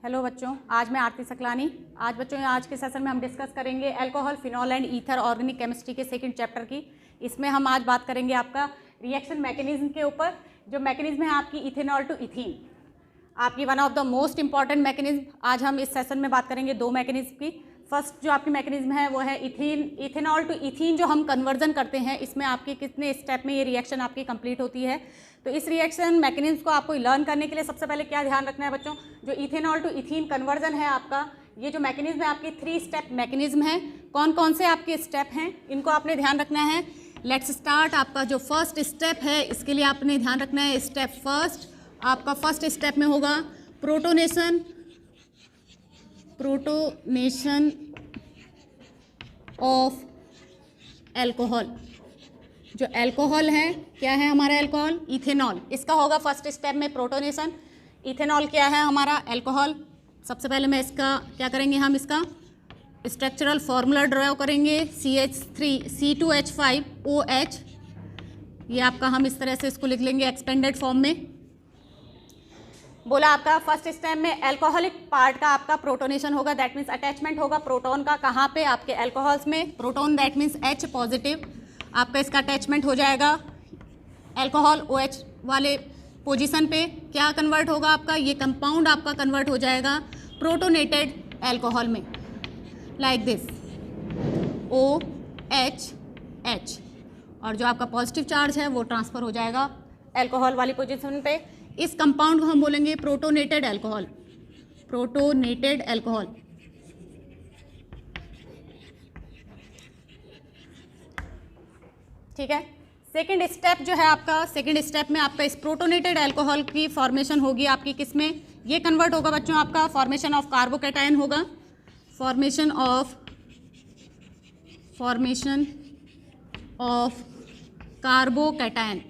Hello बच्चों, आज मैं आरती सकलानी। आज के सेशन में हम डिस्कस करेंगे alcohol, phenol and ether organic chemistry के सेकंड चैप्टर की। इसमें हम आज बात करेंगे आपका रिएक्शन मैकेनिज्म के ऊपर। जो मैकेनिज्म है आपकी इथेनॉल टू इथीन, आपकी one of the most important mechanism. आज हम इस सेशन में बात करेंगे दो मैकेनिज्म की। फर्स्ट जो आपकी मैकेनिज्म है वो है इथेनॉल टू इथीन, जो हम कन्वर्जन करते हैं। इसमें आपके कितने स्टेप में ये रिएक्शन आपकी कंप्लीट होती है। तो इस रिएक्शन मैकेनिज्म को आपको लर्न करने के लिए सबसे पहले क्या ध्यान रखना है बच्चों, जो इथेनॉल टू इथीन कन्वर्जन है आपका, ये जो मैकेनिज्म है आपकी 3 स्टेप मैकेनिज्म है। कौन कौन से आपके स्टेप हैं इनको आपने ध्यान रखना है। Let's start. आपका जो फर्स्ट स्टेप है इसके लिए आपने ध्यान रखना है स्टेप फर्स्ट। आपका फर्स्ट स्टेप में होगा प्रोटोनेशन ऑफ एल्कोहल। जो एल्कोहल है, क्या है हमारा एल्कोहल? इथेनॉल। इसका होगा फर्स्ट स्टेप में प्रोटोनेशन। इथेनॉल क्या है हमारा? एल्कोहल। सबसे पहले मैं इसका क्या करेंगे, हम इसका स्ट्रक्चरल फॉर्मूला ड्रॉ करेंगे। CH3C2H5OH। ये आपका हम इस तरह से इसको लिख लेंगे एक्सपेंडेड फॉर्म में। बोला आपका फर्स्ट स्टेप में एल्कोहलिक पार्ट का आपका प्रोटोनेशन होगा, दैट मीन्स अटैचमेंट होगा प्रोटॉन का। कहाँ पे? आपके एल्कोहल्स में। Proton that means H positive, आपका इसका अटैचमेंट हो जाएगा एल्कोहल OH वाले पोजीशन पे। क्या कन्वर्ट होगा आपका? ये कंपाउंड आपका कन्वर्ट हो जाएगा प्रोटोनेटेड एल्कोहल में, लाइक दिस OHH। और जो आपका पॉजिटिव चार्ज है वो ट्रांसफ़र हो जाएगा एल्कोहल वाली पोजीशन पे। इस कंपाउंड को हम बोलेंगे प्रोटोनेटेड एल्कोहल। Protonated alcohol. ठीक है। सेकंड स्टेप जो है आपका, सेकंड स्टेप में आपका इस प्रोटोनेटेड एल्कोहल की फॉर्मेशन होगी आपकी किसमें? ये कन्वर्ट होगा बच्चों आपका फॉर्मेशन ऑफ कार्बोकैटायन होगा। Formation of carbocation.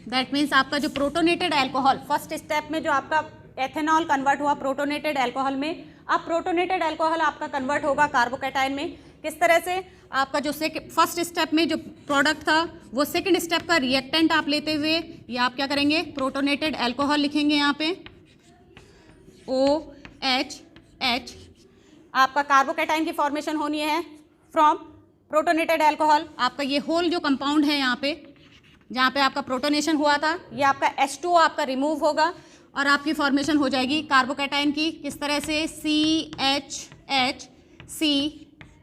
That means आपका जो प्रोटोनेटेड एल्कोहल, फर्स्ट स्टेप में जो आपका एथेनॉल कन्वर्ट हुआ प्रोटोनेटेड एल्कोहल में, अब प्रोटोनेटेड एल्कोहल आपका कन्वर्ट होगा कार्बोकैटायन में। किस तरह से? आपका जो फर्स्ट स्टेप में जो प्रोडक्ट था वो सेकंड स्टेप का रिएक्टेंट आप लेते हुए ये आप क्या करेंगे? प्रोटोनेटेड एल्कोहल लिखेंगे यहाँ पे OHH। आपका कार्बोकैटायन की फॉर्मेशन होनी है फ्रॉम प्रोटोनेटेड एल्कोहल। आपका ये होल जो कंपाउंड है यहाँ पे, जहाँ पे आपका प्रोटोनेशन हुआ था, ये आपका H2O आपका रिमूव होगा और आपकी फॉर्मेशन हो जाएगी कार्बोकैटायन की। किस तरह से?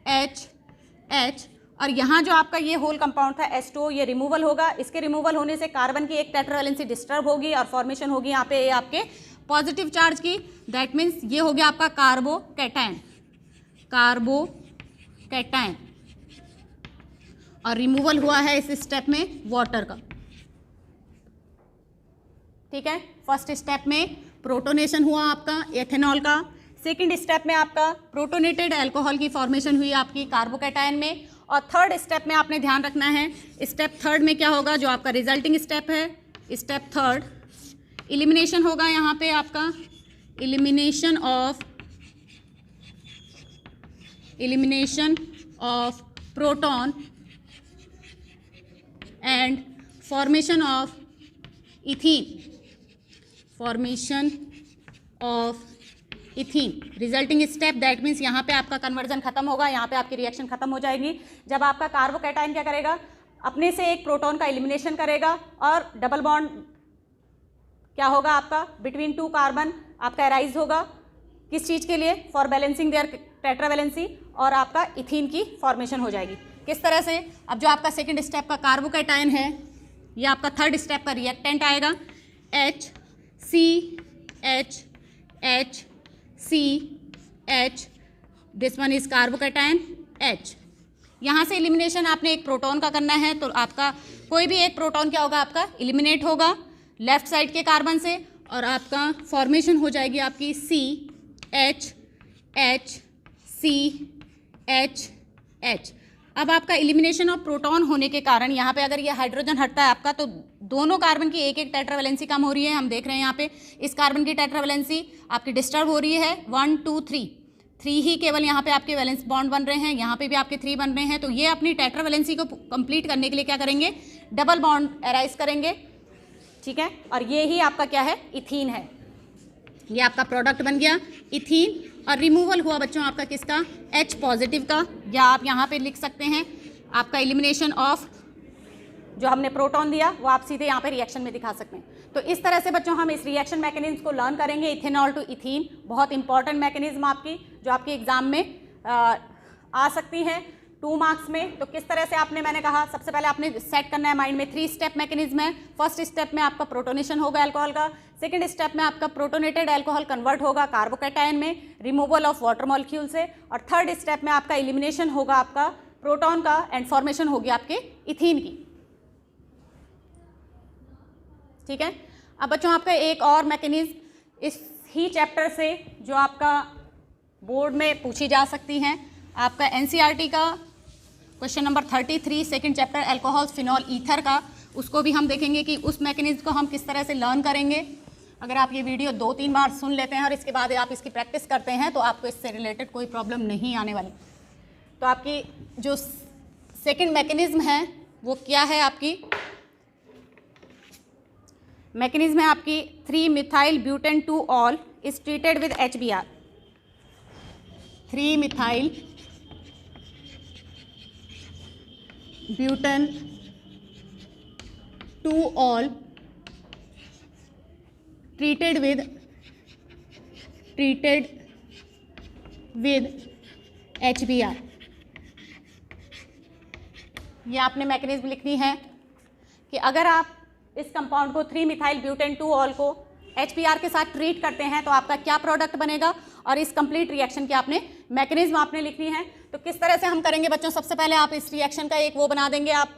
CHH और यहाँ जो आपका ये होल कंपाउंड था H2O, ये रिमूवल होगा। इसके रिमूवल होने से कार्बन की एक टेट्रावैलेंसी डिस्टर्ब होगी और फॉर्मेशन होगी यहाँ पे आपके पॉजिटिव चार्ज की। दैट मीन्स ये हो गया आपका कार्बोकैटायन और रिमूवल हुआ है इस स्टेप में वाटर का। ठीक है। फर्स्ट स्टेप में प्रोटोनेशन हुआ आपका एथेनॉल का। सेकंड स्टेप में आपका प्रोटोनेटेड एल्कोहल की फॉर्मेशन हुई आपकी कार्बोकैटायन में। और थर्ड स्टेप में आपने ध्यान रखना है, स्टेप थर्ड में क्या होगा? जो आपका रिजल्टिंग स्टेप है, स्टेप थर्ड इलिमिनेशन होगा यहाँ पे आपका। Elimination of proton and formation of ethene. Resulting step that means यहाँ पे आपका कन्वर्जन खत्म होगा, यहाँ पे आपकी रिएक्शन खत्म हो जाएगी। जब आपका कार्बोकैटायन क्या करेगा? अपने से एक प्रोटॉन का एलिमिनेशन करेगा और डबल बॉन्ड क्या होगा आपका बिटवीन 2 कार्बन आपका अराइज होगा। किस चीज़ के लिए? फॉर बैलेंसिंग देयर टेट्रावैलेंसी, और आपका इथीन की फॉर्मेशन हो जाएगी। किस तरह से? अब जो आपका सेकंड स्टेप का कार्बोकैटायन है, ये आपका थर्ड स्टेप का रिएक्टेंट आएगा HCHHCH। This one is carbocation H। यहाँ से एलिमिनेशन आपने एक प्रोटॉन का करना है, तो आपका कोई भी एक प्रोटॉन क्या होगा? आपका एलिमिनेट होगा लेफ्ट साइड के कार्बन से और आपका फॉर्मेशन हो जाएगी आपकी CHHCHH। अब आपका एलिमिनेशन ऑफ प्रोटॉन होने के कारण यहाँ पे अगर ये हाइड्रोजन हटता है आपका, तो दोनों कार्बन की एक एक टेट्रावैलेंसी कम हो रही है। हम देख रहे हैं यहाँ पे इस कार्बन की टेट्रावैलेंसी आपकी डिस्टर्ब हो रही है। 1 2 3 ही केवल यहाँ पे आपके वैलेंस बॉन्ड बन रहे हैं, यहाँ पे भी आपके 3 बन रहे हैं। तो ये अपनी टेट्रावैलेंसी को कंप्लीट करने के लिए क्या करेंगे? डबल बॉन्ड अराइज करेंगे। ठीक है। और ये ही आपका क्या है, इथीन है। ये आपका प्रोडक्ट बन गया इथीन, और रिमूवल हुआ बच्चों आपका किसका, H पॉजिटिव का, या आप यहाँ पे लिख सकते हैं आपका एलिमिनेशन ऑफ जो हमने प्रोटॉन दिया वो आप सीधे यहाँ पे रिएक्शन में दिखा सकते हैं। तो इस तरह से बच्चों हम इस रिएक्शन मैकेनिज्म को लर्न करेंगे। इथेनॉल टू इथीन बहुत इंपॉर्टेंट मैकेनिज्म आपकी, जो आपके एग्जाम में आ सकती है 2 मार्क्स में। तो किस तरह से आपने, मैंने कहा सबसे पहले आपने सेट करना है माइंड में 3 स्टेप मैकेनिज्म है। फर्स्ट स्टेप में आपका प्रोटोनेशन होगा अल्कोहल का, सेकंड स्टेप में आपका प्रोटोनेटेड अल्कोहल कन्वर्ट होगा कार्बोकैटायन में रिमूवल ऑफ वाटर मॉलिक्यूल से, और थर्ड स्टेप में आपका एलिमिनेशन होगा आपका प्रोटॉन का एंड फॉर्मेशन होगी आपके इथीन की। ठीक है। अब बच्चों आपका एक और मैकेनिज्म इस ही चैप्टर से जो आपका बोर्ड में पूछी जा सकती हैं, आपका एनसीईआरटी का question number 33 second chapter alcohol phenol ether का, उसको भी हम देखेंगे कि उस मैकेनिज्म को हम किस तरह से लर्न करेंगे। अगर आप ये वीडियो 2-3 बार सुन लेते हैं और इसके बाद आप इसकी प्रैक्टिस करते हैं तो आपको इससे रिलेटेड कोई प्रॉब्लम नहीं आने वाली। तो आपकी जो सेकंड मैकेनिज्म है वो क्या है, आपकी मैकेनिज्म है आपकी three methyl butane 2 ol is treated with HBr। Three methyl butane 2 ol treated with HBr। ये आपने मैकेनिज्म लिखनी है कि अगर आप इस कंपाउंड को 3-मिथाइल ब्यूटेन 2 ऑल को HBr के साथ ट्रीट करते हैं तो आपका क्या प्रोडक्ट बनेगा, और इस कंप्लीट रिएक्शन की आपने मैकेनिज्म आपने लिखनी है। तो किस तरह से हम करेंगे बच्चों, सबसे पहले आप इस रिएक्शन का एक वो बना देंगे, आप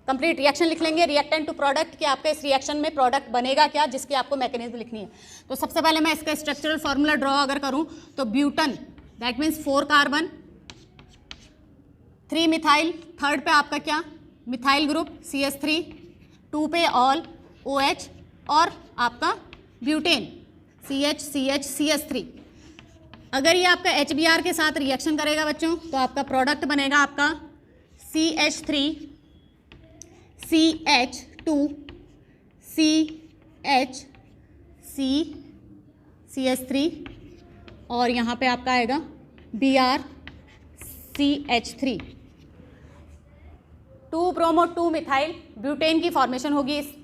कंप्लीट रिएक्शन लिख लेंगे रिएक्टेंट टू प्रोडक्ट, कि आपके इस रिएक्शन में प्रोडक्ट बनेगा क्या, जिसकी आपको मैकेनिज्म लिखनी है। तो सबसे पहले मैं इसका स्ट्रक्चरल फार्मूला ड्रॉ अगर करूं तो butane that means 4 carbon, 3 methyl, third पे आपका क्या मिथाइल ग्रुप CH3, 2 पे ऑल OH, और आपका ब्यूटेन CH3। अगर ये आपका HBr के साथ रिएक्शन करेगा बच्चों तो आपका प्रोडक्ट बनेगा आपका CH3 CH2 CH3 और यहाँ पे आपका आएगा Br CH3। 2 bromo 2 methyl butane की फॉर्मेशन होगी इस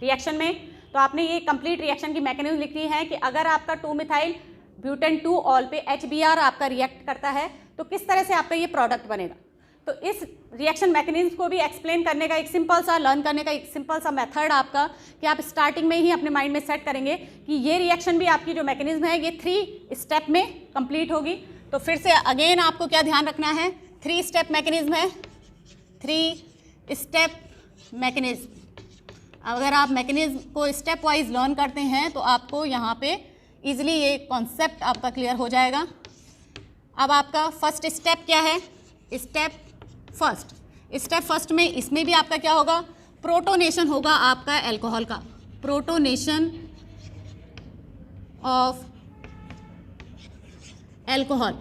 रिएक्शन में। तो आपने ये कंप्लीट रिएक्शन की मैकेनिज्म लिखनी है कि अगर आपका 2 मिथाइल ब्यूटेन 2 ऑल पे HBr आपका रिएक्ट करता है तो किस तरह से आपका ये प्रोडक्ट बनेगा। तो इस रिएक्शन मैकेनिज्म को भी एक्सप्लेन करने का एक सिंपल सा, लर्न करने का एक सिंपल सा मेथड आपका, कि आप स्टार्टिंग में ही अपने माइंड में सेट करेंगे कि ये रिएक्शन भी आपकी जो मैकेनिज्म है ये 3 स्टेप में कंप्लीट होगी। तो फिर से अगेन आपको क्या ध्यान रखना है, 3 स्टेप मैकेनिज्म है, 3 स्टेप मैकेनिज्म। अगर आप मैकेनिज्म को स्टेप वाइज लर्न करते हैं तो आपको यहाँ पे इजीली ये कॉन्सेप्ट आपका क्लियर हो जाएगा। अब आपका फर्स्ट स्टेप क्या है, स्टेप फर्स्ट में इसमें भी आपका क्या होगा, प्रोटोनेशन होगा आपका अल्कोहल का, protonation of alcohol.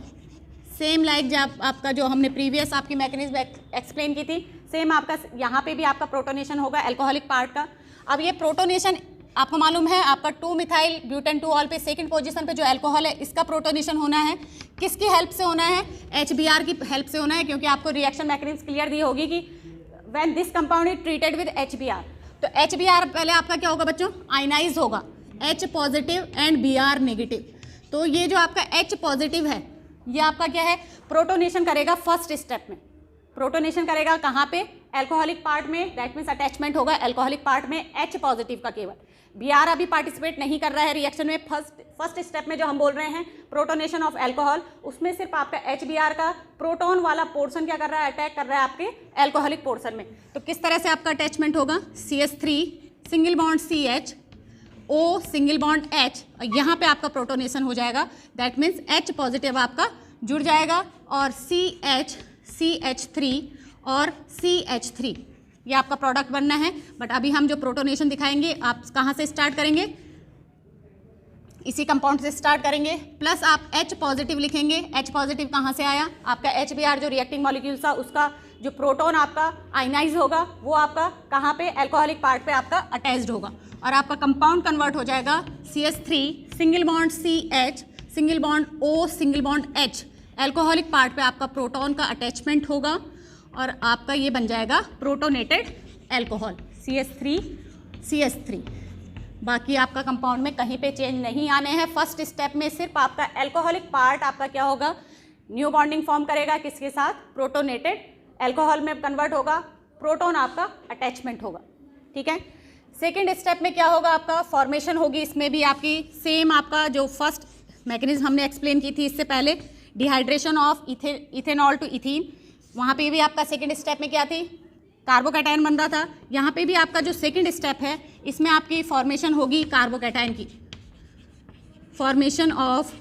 Same like जब आपका जो हमने प्रीवियस आपकी मैकेनिज्म एक्सप्लेन की थी, सेम आपका यहाँ पे भी आपका प्रोटोनेशन होगा अल्कोहलिक पार्ट का। अब ये प्रोटोनेशन आपको मालूम है आपका 2 मिथाइल ब्यूटेन 2 ऑल पे सेकंड पोजीशन पे जो अल्कोहल है इसका प्रोटोनेशन होना है, किसकी हेल्प से होना है, HBr की हेल्प से होना है, क्योंकि आपको रिएक्शन मैकेनिज्म क्लियर दी होगी कि when this compound is treated with HBr। तो HBr पहले आपका क्या होगा बच्चों, आयनाइज होगा, H positive and Br negative. तो ये जो आपका H पॉजिटिव है ये आपका क्या है, प्रोटोनेशन करेगा फर्स्ट स्टेप में। प्रोटोनेशन करेगा कहाँ पे, अल्कोहलिक पार्ट में, दैट मीन्स अटैचमेंट होगा अल्कोहलिक पार्ट में H पॉजिटिव का केवल। Br अभी पार्टिसिपेट नहीं कर रहा है रिएक्शन में। फर्स्ट स्टेप में जो हम बोल रहे हैं प्रोटोनेशन ऑफ अल्कोहल, उसमें सिर्फ आपका HBr का प्रोटॉन वाला पोर्शन क्या कर रहा है, अटैक कर रहा है आपके अल्कोहलिक पोर्शन में। तो किस तरह से आपका अटैचमेंट होगा, CH3 single bond CH, O single bond H, और यहाँ पे आपका प्रोटोनेशन हो जाएगा, दैट मीन्स H पॉजिटिव आपका जुड़ जाएगा, और CH3 और CH3 ये आपका प्रोडक्ट बनना है। बट अभी हम जो प्रोटोनेशन दिखाएंगे आप कहाँ से स्टार्ट करेंगे, इसी कंपाउंड से स्टार्ट करेंगे, प्लस आप H पॉजिटिव लिखेंगे। H पॉजिटिव कहाँ से आया, आपका HBr जो रिएक्टिंग मॉलिक्यूल था उसका जो प्रोटॉन आपका आयनाइज होगा वो आपका कहाँ पे, एल्कोहलिक पार्ट पे आपका अटैच्ड होगा और आपका कंपाउंड कन्वर्ट हो जाएगा CH3 single bond CH single bond O single bond H। Alcoholic part पे आपका प्रोटॉन का अटैचमेंट होगा और आपका ये बन जाएगा प्रोटोनेटेड एल्कोहल CH3। बाकी आपका कंपाउंड में कहीं पे चेंज नहीं आने हैं। फर्स्ट स्टेप में सिर्फ आपका एल्कोहलिक पार्ट आपका क्या होगा, न्यू बॉन्डिंग फॉर्म करेगा किसके साथ, प्रोटोनेटेड एल्कोहल में कन्वर्ट होगा, प्रोटॉन आपका अटैचमेंट होगा। ठीक है, सेकेंड स्टेप में क्या होगा, आपका फॉर्मेशन होगी। इसमें भी आपकी सेम आपका जो फर्स्ट मैकेनिज्म हमने एक्सप्लेन की थी इससे पहले, dehydration of ethanol to ethene, वहाँ पे भी आपका सेकेंड स्टेप में क्या थी, कार्बोकैटायन बन रहा था। यहाँ पे भी आपका जो सेकेंड स्टेप है इसमें आपकी फॉर्मेशन होगी कार्बोकैटायन की, फॉर्मेशन ऑफ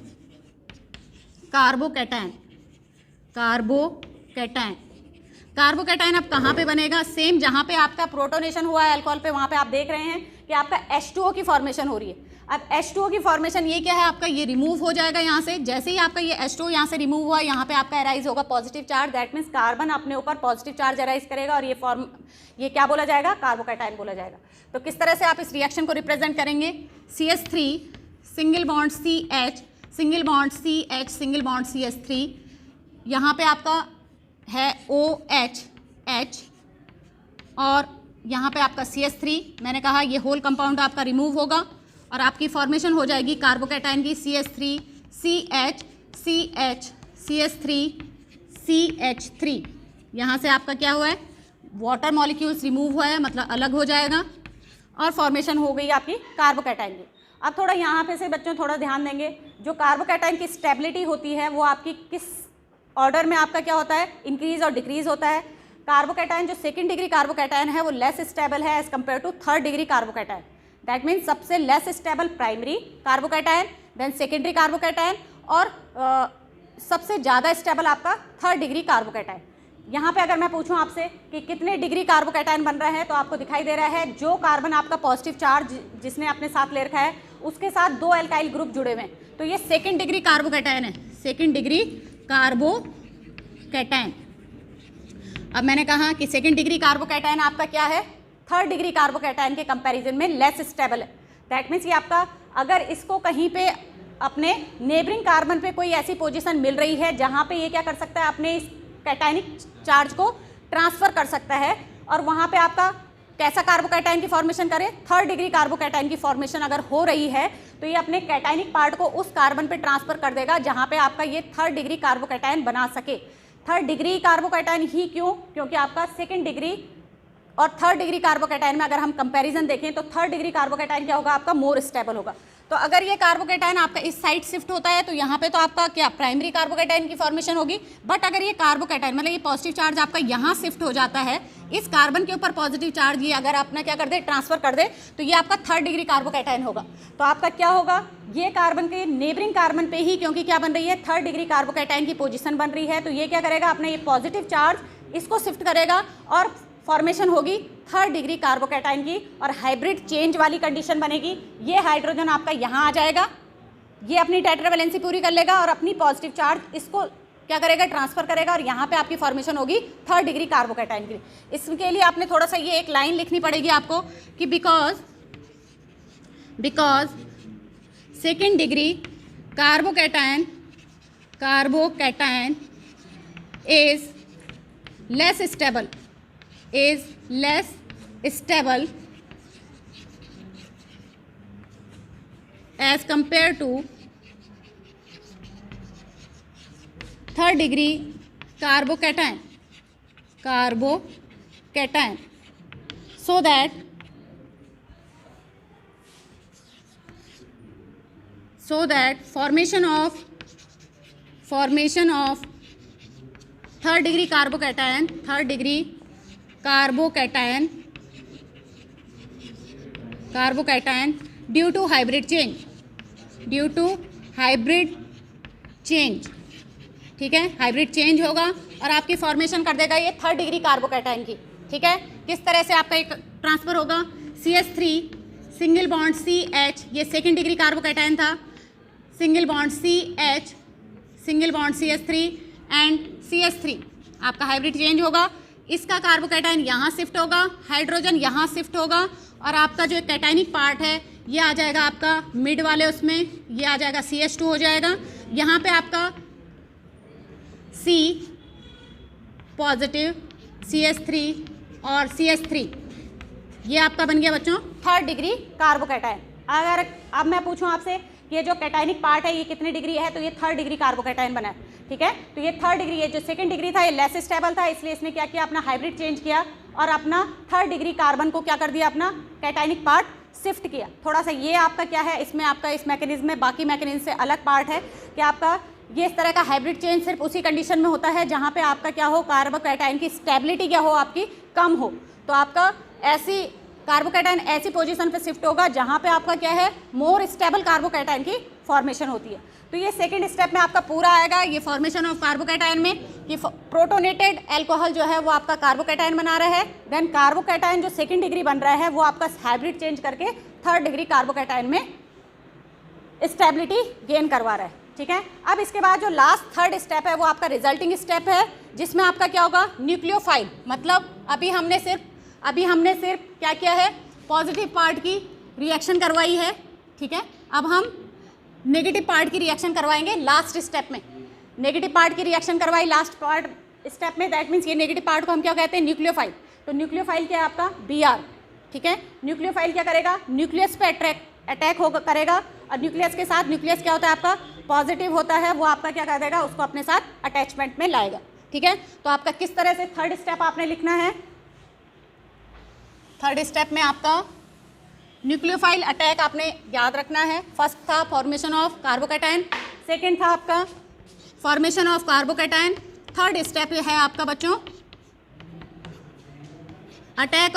कार्बोकैटायन अब कहाँ पे बनेगा, सेम जहाँ पे आपका प्रोटोनेशन हुआ है अल्कोहल पे, वहाँ पे आप देख रहे हैं कि आपका H2O की फॉर्मेशन हो रही है। अब H2O की फॉर्मेशन ये क्या है, आपका ये रिमूव हो जाएगा यहाँ से। जैसे ही आपका ये H2O यहाँ से रिमूव हुआ, यहाँ पे आपका अराइज होगा positive charge, that means carbon अपने ऊपर पॉजिटिव चार्ज अराइज करेगा और ये क्या बोला जाएगा, कार्बोकैटायन बोला जाएगा। तो किस तरह से आप इस रिएक्शन को रिप्रेजेंट करेंगे, CH3 single bond CH single bond CH single bond CH3, यहाँ पे आपका है OH और यहाँ पे आपका CH3। मैंने कहा ये होल कंपाउंड आपका रिमूव होगा और आपकी फॉर्मेशन हो जाएगी कार्बोकैटायन की CH3 CH CH CH3 CH3। यहाँ से आपका क्या हुआ है, वाटर मॉलिक्यूल्स रिमूव हुआ है, मतलब अलग हो जाएगा और फॉर्मेशन हो गई आपकी कार्बोकैटायन की। अब थोड़ा यहाँ पे से बच्चों थोड़ा ध्यान देंगे, जो कार्बोकैटायन की स्टेबिलिटी होती है वो आपकी किस ऑर्डर में आपका क्या होता है, इंक्रीज और डिक्रीज होता है। कार्बोकैटायन जो सेकंड डिग्री कार्बोकैटायन है वो लेस स्टेबल है as compared to third degree carbocation. That means सबसे less stable primary carbocation, then secondary carbocation और सबसे ज़्यादा स्टेबल आपका थर्ड डिग्री कार्बोकैटायन। यहाँ पे अगर मैं पूछूं आपसे कि कितने डिग्री कार्बोकैटायन बन रहे हैं, तो आपको दिखाई दे रहा है जो कार्बन आपका पॉजिटिव चार्ज जिसने अपने साथ ले रखा है उसके साथ 2 एल्काइल ग्रुप जुड़े हुए हैं, तो ये सेकेंड डिग्री कार्बोकैटायन है, सेकेंड डिग्री कार्बोकैटायन। अब मैंने कहा कि सेकेंड डिग्री कार्बोकैटायन आपका क्या है, थर्ड डिग्री कार्बोकैटायन के कंपैरिजन में लेस स्टेबल है। दैट मीन्स कि आपका अगर इसको कहीं पे अपने नेबरिंग कार्बन पे कोई ऐसी पोजीशन मिल रही है जहाँ पे ये क्या कर सकता है, अपने इस कैटायनिक चार्ज को ट्रांसफ़र कर सकता है और वहाँ पे आपका कैसा कार्बोकैटायन की फॉर्मेशन करे, थर्ड डिग्री कार्बोकैटायन की फॉर्मेशन अगर हो रही है तो ये अपने कैटायनिक पार्ट को उस कार्बन पे ट्रांसफ़र कर देगा जहाँ पे आपका ये थर्ड डिग्री कार्बोकैटायन बना सके। थर्ड डिग्री कार्बोकैटायन ही क्यों, क्योंकि आपका सेकेंड डिग्री और थर्ड डिग्री कार्बोकैटायन में अगर हम कंपैरिजन देखें तो थर्ड डिग्री कार्बोकैटायन क्या होगा, आपका मोर स्टेबल होगा। तो अगर ये कार्बोकैटायन आपका इस साइड शिफ्ट होता है तो यहाँ पे तो आपका क्या प्राइमरी कार्बोकैटायन की फॉर्मेशन होगी, बट अगर ये कार्बोकैटायन मतलब ये पॉजिटिव चार्ज आपका यहाँ शिफ्ट हो जाता है, इस कार्बन के ऊपर पॉजिटिव चार्ज ये अगर अपना क्या कर दे, ट्रांसफर कर दे, तो ये आपका थर्ड डिग्री कार्बोकैटायन होगा। तो आपका क्या होगा, ये कार्बन के नेबरिंग कार्बन पे ही, क्योंकि क्या बन रही है, थर्ड डिग्री कार्बोकैटायन की पोजीशन बन रही है, तो ये क्या करेगा, अपने ये पॉजिटिव चार्ज इसको शिफ्ट करेगा और फॉर्मेशन होगी थर्ड डिग्री कार्बोकैटायन की और हाइब्रिड चेंज वाली कंडीशन बनेगी। ये हाइड्रोजन आपका यहाँ आ जाएगा, ये अपनी टेट्रावैलेंसी पूरी कर लेगा और अपनी पॉजिटिव चार्ज इसको क्या करेगा, ट्रांसफर करेगा और यहाँ पे आपकी फॉर्मेशन होगी थर्ड डिग्री कार्बोकैटायन की। इसके लिए आपने थोड़ा सा ये एक लाइन लिखनी पड़ेगी आपको कि because second degree carbocation is less stable as compared to third degree carbocation, so that formation of third degree carbocation due to hybrid change, ठीक है, हाइब्रिड चेंज होगा और आपकी फॉर्मेशन कर देगा ये थर्ड डिग्री कार्बोकैटायन की। ठीक है, किस तरह से आपका एक ट्रांसफर होगा, CH3 सिंगल बॉन्ड CH, ये सेकेंड डिग्री कार्बोकैटायन था, single bond CH single bond CH3 and CH3, आपका हाइब्रिड चेंज होगा, इसका कार्बोकैटायन यहाँ शिफ्ट होगा, हाइड्रोजन यहाँ शिफ्ट होगा और आपका जो कैटायनिक पार्ट है ये आ जाएगा आपका मिड वाले उसमें, ये आ जाएगा CH2 हो जाएगा। यहाँ पे आपका C पॉजिटिव, CH3 और CH3, ये आपका बन गया बच्चों 3rd डिग्री कार्बोकैटायन। अगर अब मैं पूछूं आपसे कि ये जो कैटायनिक पार्ट है ये कितनी डिग्री है, तो ये 3rd डिग्री कार्बोकैटायन बना है, ठीक है। तो ये 3rd डिग्री, ये जो 2nd डिग्री था ये लेस स्टेबल था, इसलिए इसने क्या किया, अपना हाइब्रिड चेंज किया और अपना 3rd डिग्री कार्बन को क्या कर दिया, अपना कैटायनिक पार्ट शिफ्ट किया। थोड़ा सा ये आपका क्या है, इसमें आपका इस मैकेनिज्म में बाकी मैकेनिज्म से अलग पार्ट है कि आपका ये इस तरह का हाइब्रिड चेंज सिर्फ उसी कंडीशन में होता है जहाँ पे आपका क्या हो, कार्बोकैटायन की स्टेबिलिटी क्या हो, आपकी कम हो। तो आपका ऐसी कार्बोकैटायन ऐसी पोजीशन पे शिफ्ट होगा जहाँ पे आपका क्या है, मोर स्टेबल कार्बोकैटायन की फॉर्मेशन होती है। तो ये 2nd स्टेप में आपका पूरा आएगा ये फॉर्मेशन ऑफ कार्बोकैटायन में कि प्रोटोनेटेड अल्कोहल जो है वो आपका कार्बोकैटायन बना रहा है, देन कार्बोकैटायन जो 2nd डिग्री बन रहा है वो आपका हाइब्रिड चेंज करके 3rd डिग्री कार्बोकैटायन में स्टेबिलिटी गेन करवा रहा है, ठीक है। अब इसके बाद जो लास्ट 3rd स्टेप है वो आपका रिजल्टिंग स्टेप है, जिसमें आपका क्या होगा, न्यूक्लियोफाइल। मतलब अभी हमने सिर्फ क्या किया है, पॉजिटिव पार्ट की रिएक्शन करवाई है, ठीक है। अब हम नेगेटिव पार्ट की रिएक्शन करवाएंगे लास्ट स्टेप में। नेगेटिव पार्ट की रिएक्शन करवाई लास्ट पार्ट स्टेप में, दैट मीन्स ये नेगेटिव पार्ट को हम क्या कहते हैं, न्यूक्लियोफाइल। तो न्यूक्लियोफाइल क्या है आपका, Br, ठीक है। न्यूक्लियोफाइल क्या करेगा, न्यूक्लियस पे अटैक होगा करेगा और न्यूक्लियस के साथ, न्यूक्लियस क्या होता है आपका, पॉजिटिव होता है, वो आपका क्या कर देगा, उसको अपने साथ अटैचमेंट में लाएगा, ठीक है। तो आपका किस तरह से 3rd स्टेप आपने लिखना है, 3rd स्टेप में आपका न्यूक्लियोफाइल अटैक आपने याद रखना है। फर्स्ट था फॉर्मेशन ऑफ कार्बोकैटायन, 2nd था आपका formation of carbocation, 3rd step है आपका बच्चों अटैक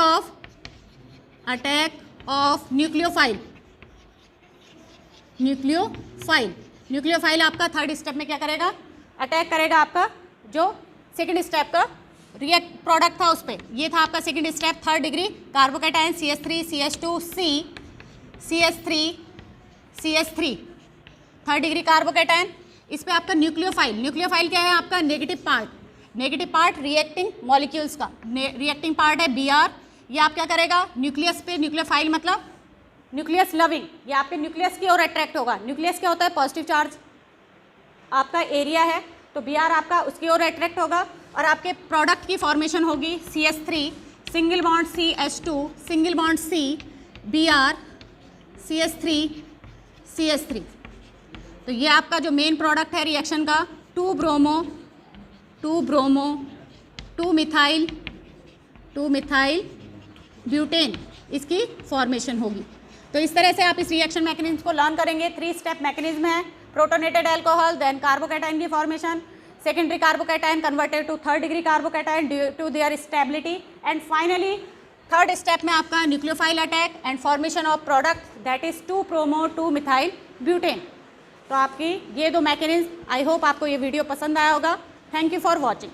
ऑफ न्यूक्लियोफाइल। न्यूक्लियोफाइल आपका 3rd स्टेप में क्या करेगा, अटैक करेगा आपका जो 2nd स्टेप का रिएक्ट प्रोडक्ट था उस पर। ये था आपका 2nd step, 3rd degree carbocation CH3 CH2 C CH3 3rd degree carbocation. इस पर आपका न्यूक्लियोफाइल क्या है, आपका नेगेटिव पार्ट रिएक्टिंग मॉलिक्यूल्स का रिएक्टिंग पार्ट है Br। ये आप क्या करेगा, न्यूक्लियस पे, न्यूक्लियोफाइल मतलब न्यूक्लियस लविंग, ये आपके न्यूक्लियस की ओर अट्रैक्ट होगा। न्यूक्लियस क्या होता है, पॉजिटिव चार्ज आपका एरिया है, तो Br आपका उसकी ओर अट्रैक्ट होगा और आपके प्रोडक्ट की फॉर्मेशन होगी CH3 single bond CH2 single bond C Br CH3 CH3। तो ये आपका जो मेन प्रोडक्ट है रिएक्शन का 2 ब्रोमो 2 मिथाइल ब्यूटेन, इसकी फॉर्मेशन होगी। तो इस तरह से आप इस रिएक्शन मैकेनिज्म को लर्न करेंगे। 3 स्टेप मैकेनिज्म है, प्रोटोनेटेड अल्कोहल, देन कार्बोकैटायन की formation, secondary carbocation converted to 3rd degree carbocation due to their stability, and finally 3rd step में आपका nucleophile attack and formation of product that is 2 bromo 2 methyl butane. तो आपकी ये 2 mechanism, I hope आपको ये video पसंद आया होगा। Thank you for watching.